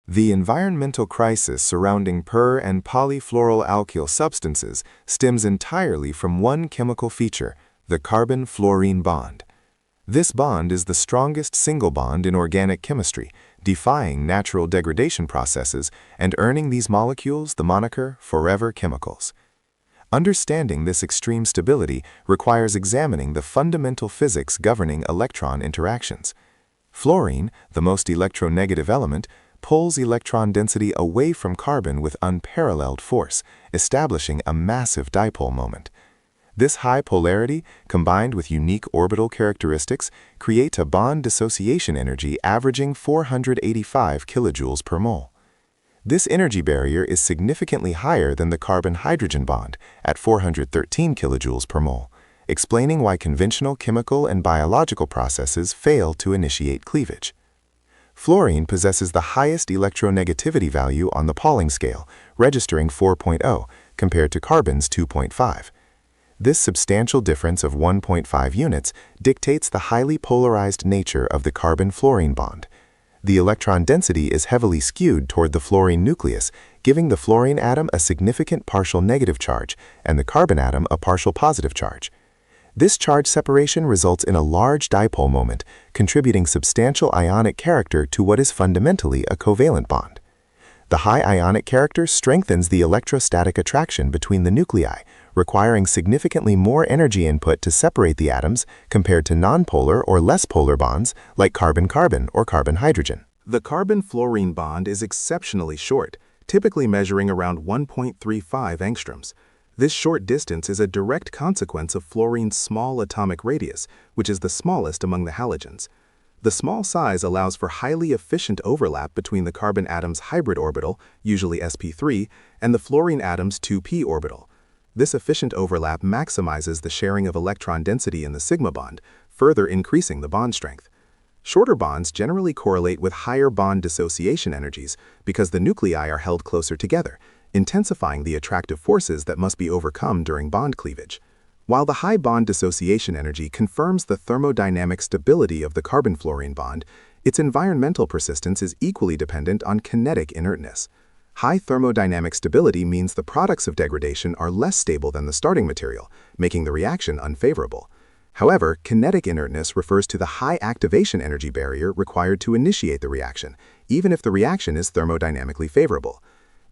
The environmental crisis surrounding Per and Polyfluoroalkyl substances stems entirely from one chemical feature, the carbon-fluorine bond. This bond is the strongest single bond in organic chemistry, defying natural degradation processes and earning these molecules the moniker forever chemicals. Understanding this extreme stability requires examining the fundamental physics governing electron interactions. Fluorine, the most electronegative element, pulls electron density away from carbon with unparalleled force, establishing a massive dipole moment. This high polarity, combined with unique orbital characteristics, create a bond dissociation energy averaging 485 kilojoules per mole. This energy barrier is significantly higher than the carbon-hydrogen bond at 413 kilojoules per mole, explaining why conventional chemical and biological processes fail to initiate cleavage. Fluorine possesses the highest electronegativity value on the Pauling scale, registering 4.0 compared to carbon's 2.5. This substantial difference of 1.5 units dictates the highly polarized nature of the carbon-fluorine bond. The electron density is heavily skewed toward the fluorine nucleus, giving the fluorine atom a significant partial negative charge and the carbon atom a partial positive charge. This charge separation results in a large dipole moment, contributing substantial ionic character to what is fundamentally a covalent bond. The high ionic character strengthens the electrostatic attraction between the nuclei, requiring significantly more energy input to separate the atoms compared to nonpolar or less polar bonds like carbon-carbon or carbon-hydrogen. The carbon-fluorine bond is exceptionally short, typically measuring around 1.35 angstroms. This short distance is a direct consequence of fluorine's small atomic radius, which is the smallest among the halogens. The small size allows for highly efficient overlap between the carbon atom's hybrid orbital, usually sp3, and the fluorine atom's 2p orbital. This efficient overlap maximizes the sharing of electron density in the sigma bond, further increasing the bond strength. Shorter bonds generally correlate with higher bond dissociation energies because the nuclei are held closer together, intensifying the attractive forces that must be overcome during bond cleavage. While the high bond dissociation energy confirms the thermodynamic stability of the carbon-fluorine bond, its environmental persistence is equally dependent on kinetic inertness. High thermodynamic stability means the products of degradation are less stable than the starting material, making the reaction unfavorable. However, kinetic inertness refers to the high activation energy barrier required to initiate the reaction, even if the reaction is thermodynamically favorable.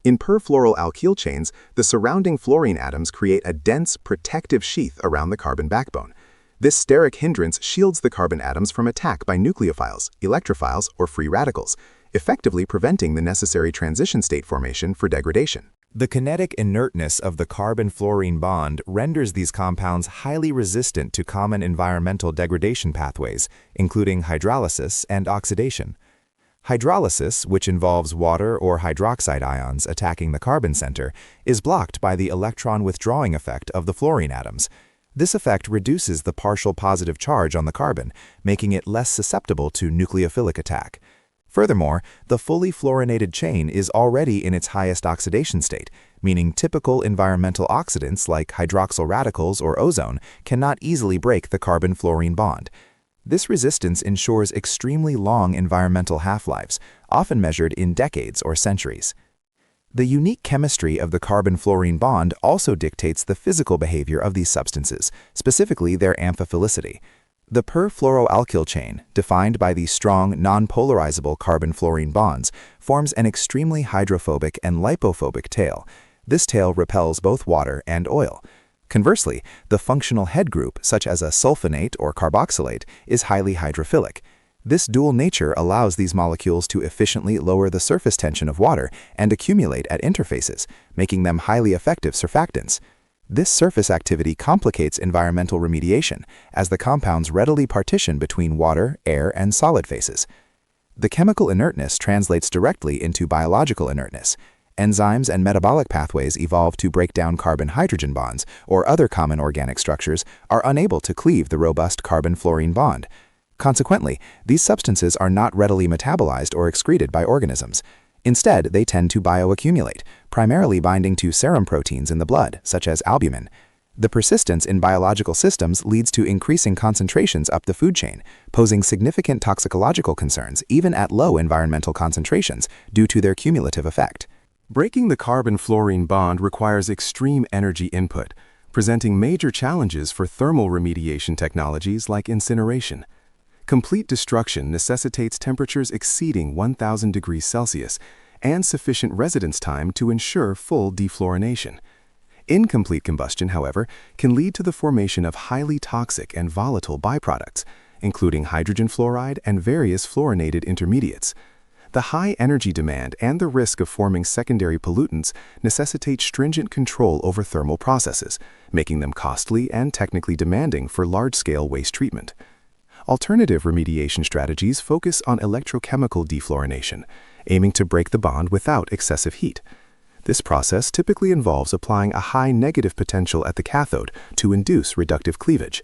In per-fluoroalkyl chains, the surrounding fluorine atoms create a dense, protective sheath around the carbon backbone. This steric hindrance shields the carbon atoms from attack by nucleophiles, electrophiles, or free radicals, effectively preventing the necessary transition state formation for degradation. The kinetic inertness of the carbon-fluorine bond renders these compounds highly resistant to common environmental degradation pathways, including hydrolysis and oxidation. Hydrolysis, which involves water or hydroxide ions attacking the carbon center, is blocked by the electron withdrawing effect of the fluorine atoms. This effect reduces the partial positive charge on the carbon, making it less susceptible to nucleophilic attack. Furthermore, the fully fluorinated chain is already in its highest oxidation state, meaning typical environmental oxidants like hydroxyl radicals or ozone cannot easily break the carbon-fluorine bond. This resistance ensures extremely long environmental half-lives, often measured in decades or centuries. The unique chemistry of the carbon-fluorine bond also dictates the physical behavior of these substances, specifically their amphiphilicity. The per-fluoroalkyl chain, defined by these strong, non-polarizable carbon-fluorine bonds, forms an extremely hydrophobic and lipophobic tail. This tail repels both water and oil. Conversely, the functional head group, such as a sulfonate or carboxylate, is highly hydrophilic. This dual nature allows these molecules to efficiently lower the surface tension of water and accumulate at interfaces, making them highly effective surfactants. This surface activity complicates environmental remediation, as the compounds readily partition between water, air, and solid phases. The chemical inertness translates directly into biological inertness. Enzymes and metabolic pathways evolved to break down carbon-hydrogen bonds or other common organic structures are unable to cleave the robust carbon-fluorine bond. Consequently, these substances are not readily metabolized or excreted by organisms. Instead, they tend to bioaccumulate, primarily binding to serum proteins in the blood, such as albumin. The persistence in biological systems leads to increasing concentrations up the food chain, posing significant toxicological concerns even at low environmental concentrations due to their cumulative effect. Breaking the carbon-fluorine bond requires extreme energy input, presenting major challenges for thermal remediation technologies like incineration. Complete destruction necessitates temperatures exceeding 1,000 degrees Celsius and sufficient residence time to ensure full defluorination. Incomplete combustion, however, can lead to the formation of highly toxic and volatile byproducts, including hydrogen fluoride and various fluorinated intermediates. The high energy demand and the risk of forming secondary pollutants necessitate stringent control over thermal processes, making them costly and technically demanding for large-scale waste treatment. Alternative remediation strategies focus on electrochemical defluorination, aiming to break the bond without excessive heat. This process typically involves applying a high negative potential at the cathode to induce reductive cleavage.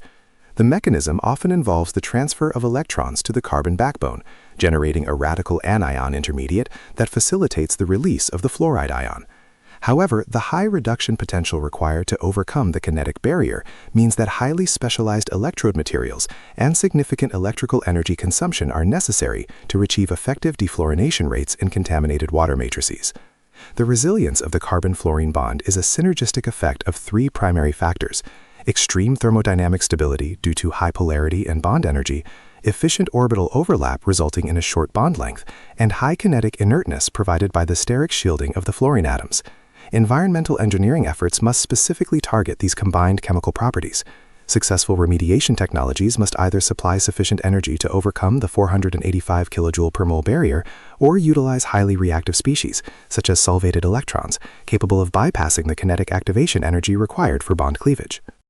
The mechanism often involves the transfer of electrons to the carbon backbone, generating a radical anion intermediate that facilitates the release of the fluoride ion. However, the high reduction potential required to overcome the kinetic barrier means that highly specialized electrode materials and significant electrical energy consumption are necessary to achieve effective defluorination rates in contaminated water matrices. The resilience of the carbon-fluorine bond is a synergistic effect of three primary factors: extreme thermodynamic stability due to high polarity and bond energy, efficient orbital overlap resulting in a short bond length, and high kinetic inertness provided by the steric shielding of the fluorine atoms. Environmental engineering efforts must specifically target these combined chemical properties. Successful remediation technologies must either supply sufficient energy to overcome the 485 kilojoule per mole barrier or utilize highly reactive species, such as solvated electrons, capable of bypassing the kinetic activation energy required for bond cleavage.